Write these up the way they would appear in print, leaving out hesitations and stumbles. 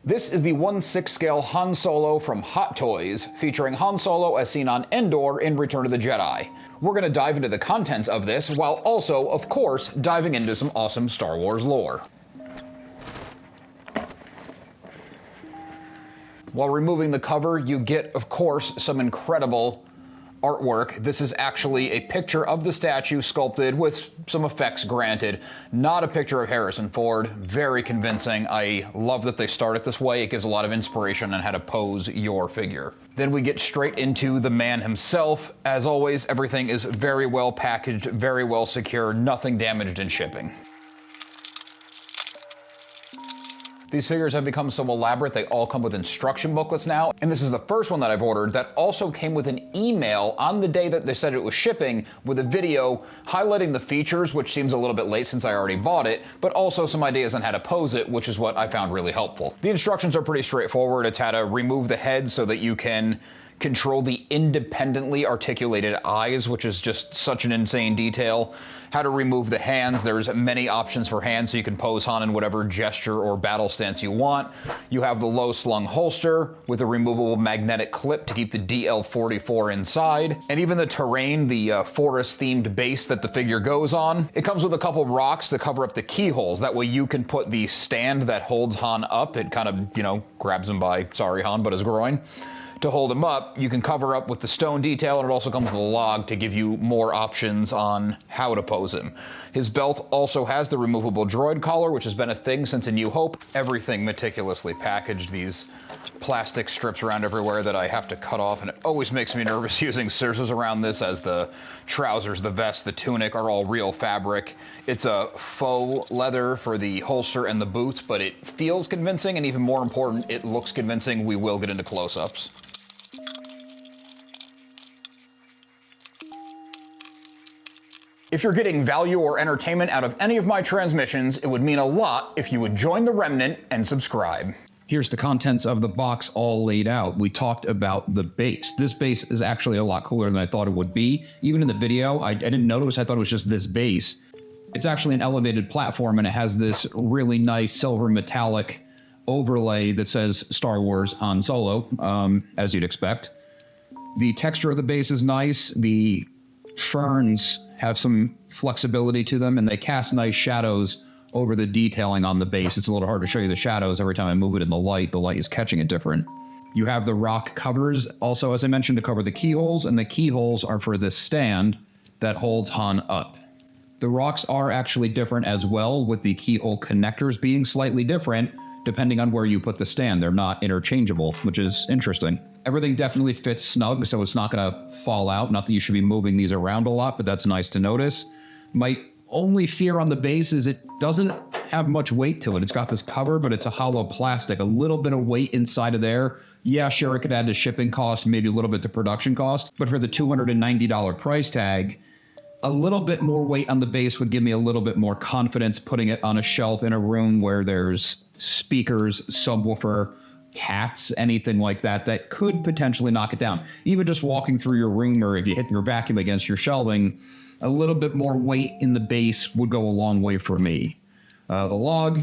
This is the 1/6 scale Han Solo from Hot Toys, featuring Han Solo as seen on Endor in Return of the Jedi. We're going to dive into the contents of this, while also, of course, diving into some awesome Star Wars lore. While removing the cover, you get, of course, some incredible artwork. This is actually a picture of the statue sculpted with some effects granted. Not a picture of Harrison Ford. Very convincing. I love that they start it this way. It gives a lot of inspiration on how to pose your figure. Then we get straight into the man himself. As always, everything is very well packaged, very well secure, nothing damaged in shipping. These figures have become so elaborate, they all come with instruction booklets now, and this is the first one that I've ordered that also came with an email on the day that they said it was shipping with a video highlighting the features, which seems a little bit late since I already bought it, but also some ideas on how to pose it, which is what I found really helpful. The instructions are pretty straightforward. It's how to remove the head so that you can control the independently articulated eyes, which is just such an insane detail. How to remove the hands. There's many options for hands, so you can pose Han in whatever gesture or battle stance you want. You have the low slung holster with a removable magnetic clip to keep the DL-44 inside. And even the terrain, the forest themed base that the figure goes on. It comes with a couple rocks to cover up the keyholes. That way you can put the stand that holds Han up. It kind of, grabs him by, sorry Han, but his groin. To hold him up, you can cover up with the stone detail, and it also comes with a log to give you more options on how to pose him. His belt also has the removable droid collar, which has been a thing since A New Hope. Everything meticulously packaged, these plastic strips around everywhere that I have to cut off, and it always makes me nervous using scissors around this, as the trousers, the vest, the tunic are all real fabric. It's a faux leather for the holster and the boots, but it feels convincing, and even more important, it looks convincing. We will get into close-ups. If you're getting value or entertainment out of any of my transmissions, it would mean a lot if you would join the Remnant and subscribe. Here's the contents of the box all laid out. We talked about the base. This base is actually a lot cooler than I thought it would be. Even in the video, I didn't notice. I thought it was just this base. It's actually an elevated platform, and it has this really nice silver metallic overlay that says Star Wars Han Solo, as you'd expect. The texture of the base is nice. The ferns have some flexibility to them, and they cast nice shadows over the detailing on the base. It's a little hard to show you the shadows every time I move it in the light. The light is catching it different. You have the rock covers, also, as I mentioned, to cover the keyholes, and the keyholes are for this stand that holds Han up. The rocks are actually different as well, with the keyhole connectors being slightly different depending on where you put the stand. They're not interchangeable, which is interesting. Everything definitely fits snug, so it's not going to fall out. Not that you should be moving these around a lot, but that's nice to notice. My only fear on the base is it doesn't have much weight to it. It's got this cover, but it's a hollow plastic. A little bit of weight inside of there. Yeah, sure, it could add to shipping cost, maybe a little bit to production cost, but for the $290 price tag, a little bit more weight on the base would give me a little bit more confidence putting it on a shelf in a room where there's speakers, subwoofer, cats, anything like that, that could potentially knock it down. Even just walking through your room, or if you hit your vacuum against your shelving, a little bit more weight in the base would go a long way for me. The log,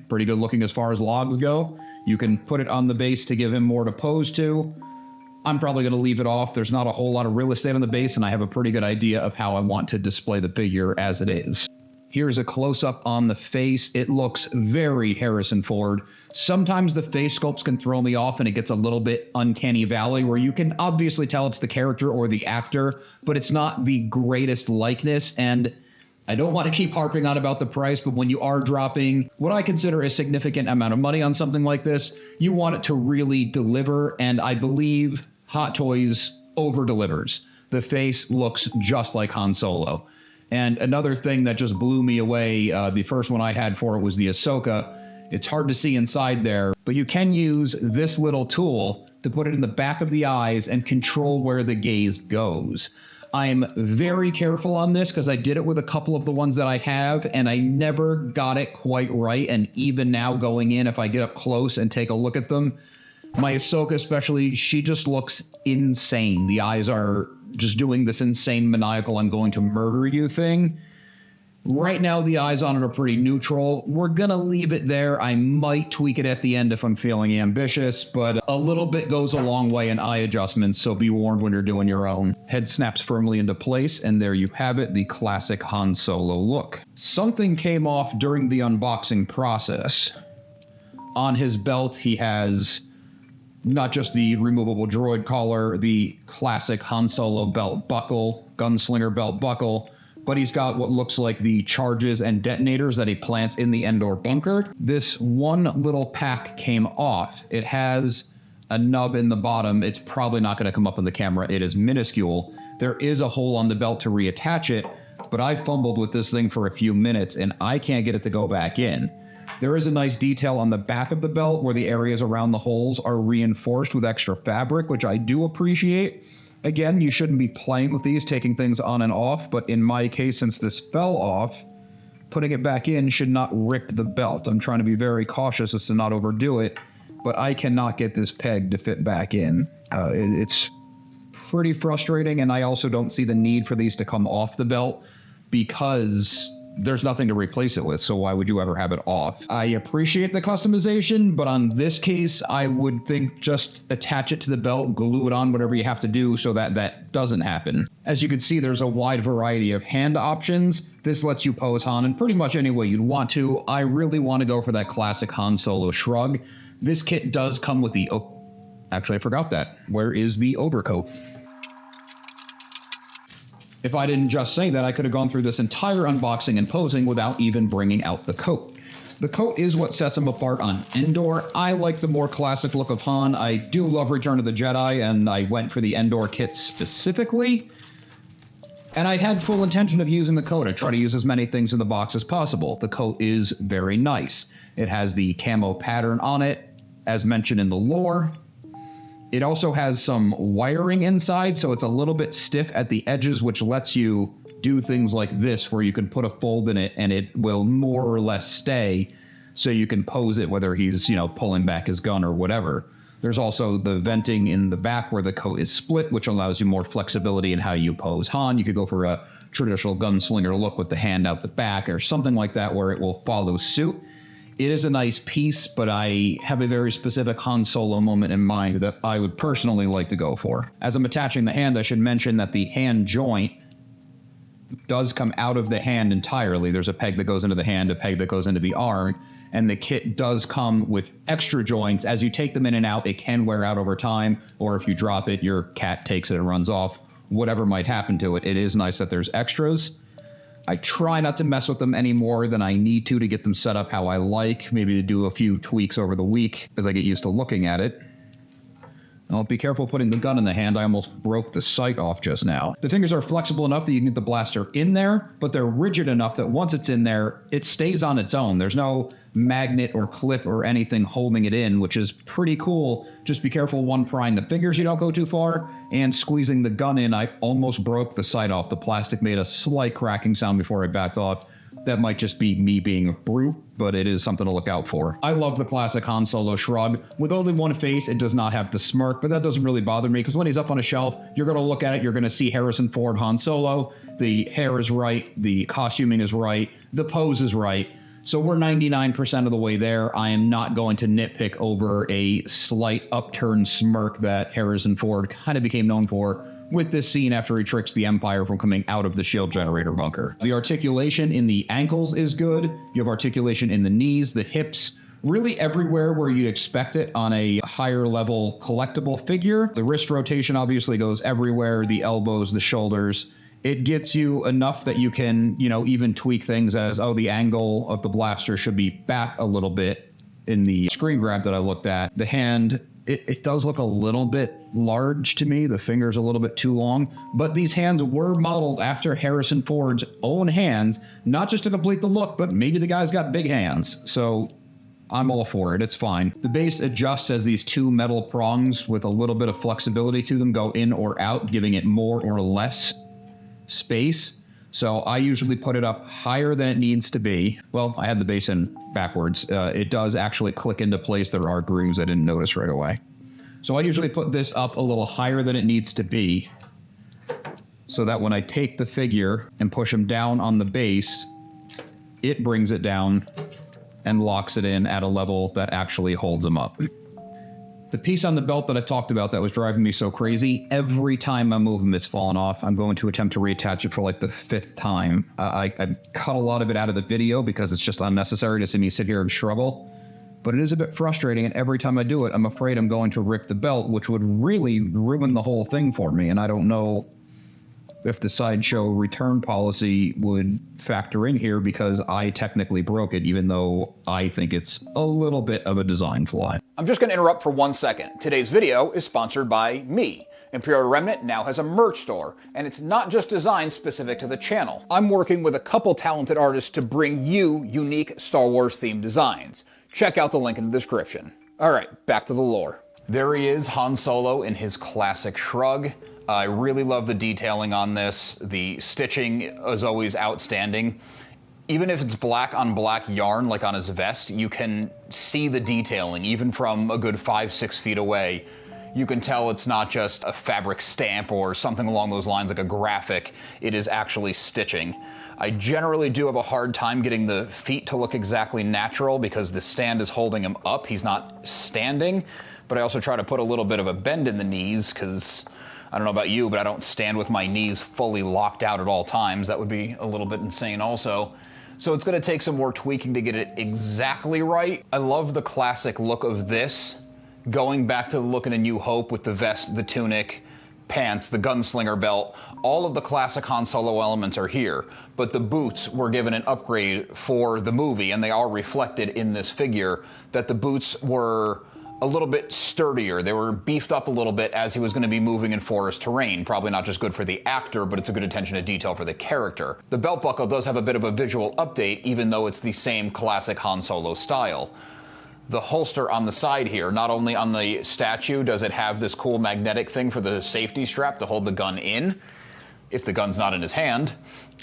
pretty good looking as far as logs go. You can put it on the base to give him more to pose to. I'm probably going to leave it off. There's not a whole lot of real estate on the base, and I have a pretty good idea of how I want to display the figure as it is. Here's a close-up on the face. It looks very Harrison Ford. Sometimes the face sculpts can throw me off and it gets a little bit uncanny valley, where you can obviously tell it's the character or the actor, but it's not the greatest likeness. And I don't want to keep harping on about the price, but when you are dropping what I consider a significant amount of money on something like this, you want it to really deliver, and I believe Hot Toys over-delivers. The face looks just like Han Solo. And another thing that just blew me away, the first one I had for it was the Ahsoka. It's hard to see inside there, but you can use this little tool to put it in the back of the eyes and control where the gaze goes. I'm very careful on this because I did it with a couple of the ones that I have, and I never got it quite right. And even now going in, if I get up close and take a look at them, my Ahsoka especially, she just looks insane. The eyes are just doing this insane maniacal "I'm going to murder you" thing. Right now, the eyes on it are pretty neutral. We're gonna leave it there. I might tweak it at the end if I'm feeling ambitious, but a little bit goes a long way in eye adjustments, so be warned when you're doing your own. Head snaps firmly into place, and there you have it, the classic Han Solo look. Something came off during the unboxing process. On his belt, he has not just the removable droid collar, the classic Han Solo belt buckle, gunslinger belt buckle, but he's got what looks like the charges and detonators that he plants in the Endor bunker. This one little pack came off. It has a nub in the bottom. It's probably not going to come up on the camera. It is minuscule. There is a hole on the belt to reattach it, but I fumbled with this thing for a few minutes and I can't get it to go back in. There is a nice detail on the back of the belt where the areas around the holes are reinforced with extra fabric, which I do appreciate. Again, you shouldn't be playing with these, taking things on and off, but in my case, since this fell off, putting it back in should not rip the belt. I'm trying to be very cautious as to not overdo it, but I cannot get this peg to fit back in. It's pretty frustrating, and I also don't see the need for these to come off the belt because there's nothing to replace it with, so why would you ever have it off? I appreciate the customization, but on this case, I would think just attach it to the belt, glue it on, whatever you have to do so that that doesn't happen. As you can see, there's a wide variety of hand options. This lets you pose Han in pretty much any way you'd want to. I really want to go for that classic Han Solo shrug. This kit does come with the... Oh, actually, I forgot that. Where is the overcoat? If I didn't just say that, I could have gone through this entire unboxing and posing without even bringing out the coat. The coat is what sets him apart on Endor. I like the more classic look of Han. I do love Return of the Jedi, and I went for the Endor kit specifically. And I had full intention of using the coat. I try to use as many things in the box as possible. The coat is very nice. It has the camo pattern on it, as mentioned in the lore. It also has some wiring inside, so it's a little bit stiff at the edges, which lets you do things like this, where you can put a fold in it and it will more or less stay, so you can pose it whether he's, pulling back his gun or whatever. There's also the venting in the back where the coat is split, which allows you more flexibility in how you pose Han. You could go for a traditional gunslinger look with the hand out the back or something like that where it will follow suit. It is a nice piece, but I have a very specific Han Solo moment in mind that I would personally like to go for. As I'm attaching the hand, I should mention that the hand joint does come out of the hand entirely. There's a peg that goes into the hand, a peg that goes into the arm, and the kit does come with extra joints. As you take them in and out, it can wear out over time, or if you drop it, your cat takes it and runs off. Whatever might happen to it, it is nice that there's extras. I try not to mess with them any more than I need to get them set up how I like. Maybe to do a few tweaks over the week as I get used to looking at it. Well, be careful putting the gun in the hand. I almost broke the sight off just now. The fingers are flexible enough that you can get the blaster in there, but they're rigid enough that once it's in there, it stays on its own. There's no magnet or clip or anything holding it in, which is pretty cool. Just be careful one prying the fingers you don't go too far, and squeezing the gun in. I almost broke the sight off. The plastic made a slight cracking sound before I backed off. That might just be me being a brute, but it is something to look out for. I love the classic Han Solo shrug. With only one face, it does not have the smirk, but that doesn't really bother me, because when he's up on a shelf, you're going to look at it, you're going to see Harrison Ford Han Solo. The hair is right, the costuming is right, the pose is right. So we're 99% of the way there. I am not going to nitpick over a slight upturned smirk that Harrison Ford kind of became known for with this scene after he tricks the Empire from coming out of the shield generator bunker. The articulation in the ankles is good. You have articulation in the knees, the hips, really everywhere where you expect it on a higher level collectible figure. The wrist rotation obviously goes everywhere, the elbows, the shoulders. It gets you enough that you can, even tweak things as, the angle of the blaster should be back a little bit in the screen grab that I looked at. The hand, it does look a little bit large to me. The finger's a little bit too long, but these hands were modeled after Harrison Ford's own hands, not just to complete the look, but maybe the guy's got big hands. So I'm all for it. It's fine. The base adjusts as these two metal prongs with a little bit of flexibility to them go in or out, giving it more or less space. So I usually put it up higher than it needs to be. Well, I had the base in backwards. It does actually click into place. There are grooves I didn't notice right away. So I usually put this up a little higher than it needs to be, so that when I take the figure and push him down on the base, it brings it down and locks it in at a level that actually holds him up. The piece on the belt that I talked about that was driving me so crazy, every time I move him, it's falling off. I'm going to attempt to reattach it for like the 5th time. I cut a lot of it out of the video because it's just unnecessary to see me sit here and struggle. But it is a bit frustrating, and every time I do it, I'm afraid I'm going to rip the belt, which would really ruin the whole thing for me. And I don't know if the Sideshow return policy would factor in here because I technically broke it, even though I think it's a little bit of a design flaw. I'm just going to interrupt for 1 second. Today's video is sponsored by me. Imperial Remnant now has a merch store, and it's not just designed specific to the channel. I'm working with a couple talented artists to bring you unique Star Wars themed designs. Check out the link in the description. All right, back to the lore. There he is, Han Solo in his classic shrug. I really love the detailing on this. The stitching is always outstanding. Even if it's black on black yarn, like on his vest, you can see the detailing, even from a good 5-6 feet away. You can tell it's not just a fabric stamp or something along those lines like a graphic. It is actually stitching. I generally do have a hard time getting the feet to look exactly natural because the stand is holding him up. He's not standing, but I also try to put a little bit of a bend in the knees because I don't know about you, but I don't stand with my knees fully locked out at all times. That would be a little bit insane also. So it's going to take some more tweaking to get it exactly right. I love the classic look of this, going back to the look in A New Hope with the vest, the tunic, pants, the gunslinger belt. All of the classic Han Solo elements are here, but the boots were given an upgrade for the movie, and they are reflected in this figure, that the boots were a little bit sturdier. They were beefed up a little bit as he was going to be moving in forest terrain. Probably not just good for the actor, but it's a good attention to detail for the character. The belt buckle does have a bit of a visual update, even though it's the same classic Han Solo style. The holster on the side here, not only on the statue does it have this cool magnetic thing for the safety strap to hold the gun in, if the gun's not in his hand.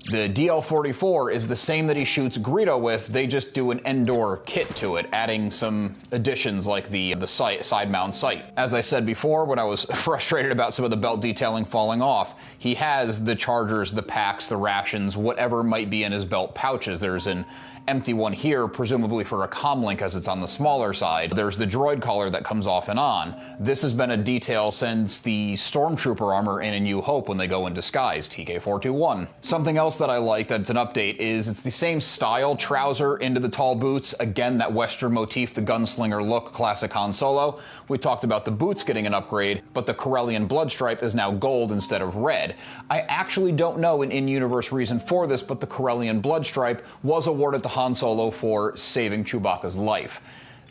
The DL-44 is the same that he shoots Greedo with. They just do an Endor kit to it, adding some additions like the side mount sight. As I said before, when I was frustrated about some of the belt detailing falling off, he has the chargers, the packs, the rations, whatever might be in his belt pouches. There's an empty one here, presumably for a comlink as it's on the smaller side. There's the droid collar that comes off and on. This has been a detail since the Stormtrooper armor in A New Hope when they go in disguise, TK-421. Something else that I like that's an update is it's the same style trouser into the tall boots. Again, that Western motif, the gunslinger look, classic Han Solo. We talked about the boots getting an upgrade, but the Corellian blood stripe is now gold instead of red. I actually don't know an in-universe reason for this, but the Corellian blood stripe was awarded to Han Solo for saving Chewbacca's life.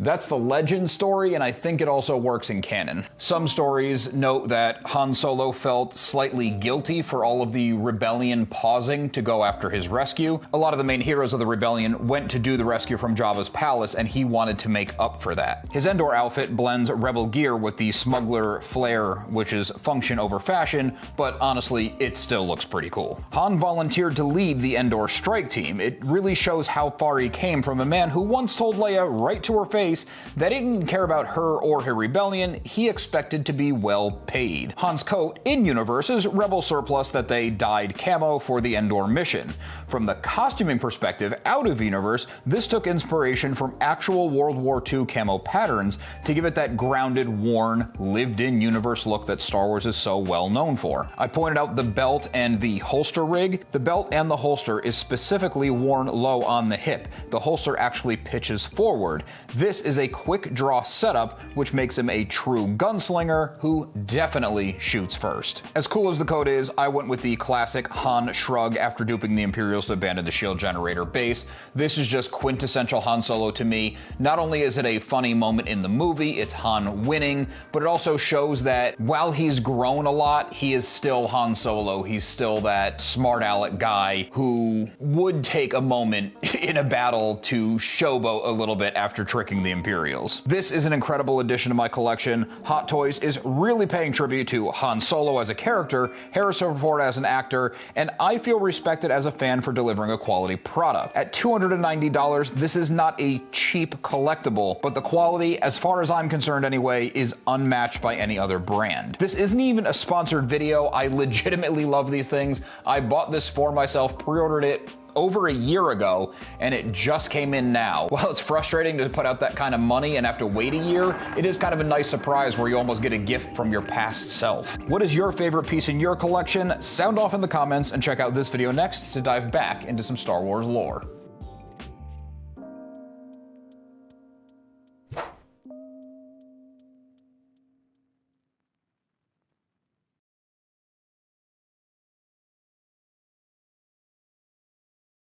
That's the legend story, and I think it also works in canon. Some stories note that Han Solo felt slightly guilty for all of the rebellion pausing to go after his rescue. A lot of the main heroes of the rebellion went to do the rescue from Jabba's palace, and he wanted to make up for that. His Endor outfit blends rebel gear with the smuggler flair, which is function over fashion, but honestly, it still looks pretty cool. Han volunteered to lead the Endor strike team. It really shows how far he came from a man who once told Leia right to her face that he didn't care about her or her rebellion. He expected to be well paid. Han's coat, in-universe, is rebel surplus that they dyed camo for the Endor mission. From the costuming perspective, out of universe, this took inspiration from actual World War II camo patterns to give it that grounded, worn, lived-in universe look that Star Wars is so well known for. I pointed out the belt and the holster rig. The belt and the holster is specifically worn low on the hip. The holster actually pitches forward. This is a quick draw setup, which makes him a true gunslinger who definitely shoots first. As cool as the coat is, I went with the classic Han shrug after duping the Imperials to abandon the shield generator base. This is just quintessential Han Solo to me. Not only is it a funny moment in the movie, it's Han winning, but it also shows that while he's grown a lot, he is still Han Solo. He's still that smart aleck guy who would take a moment in a battle to showboat a little bit after tricking the Imperials. This is an incredible addition to my collection. Hot Toys is really paying tribute to Han Solo as a character, Harrison Ford as an actor, and I feel respected as a fan for delivering a quality product. At $290, this is not a cheap collectible, but the quality, as far as I'm concerned anyway, is unmatched by any other brand. This isn't even a sponsored video. I legitimately love these things. I bought this for myself, pre-ordered it over a year ago, and it just came in now. While it's frustrating to put out that kind of money and have to wait a year, it is kind of a nice surprise where you almost get a gift from your past self. What is your favorite piece in your collection? Sound off in the comments and check out this video next to dive back into some Star Wars lore.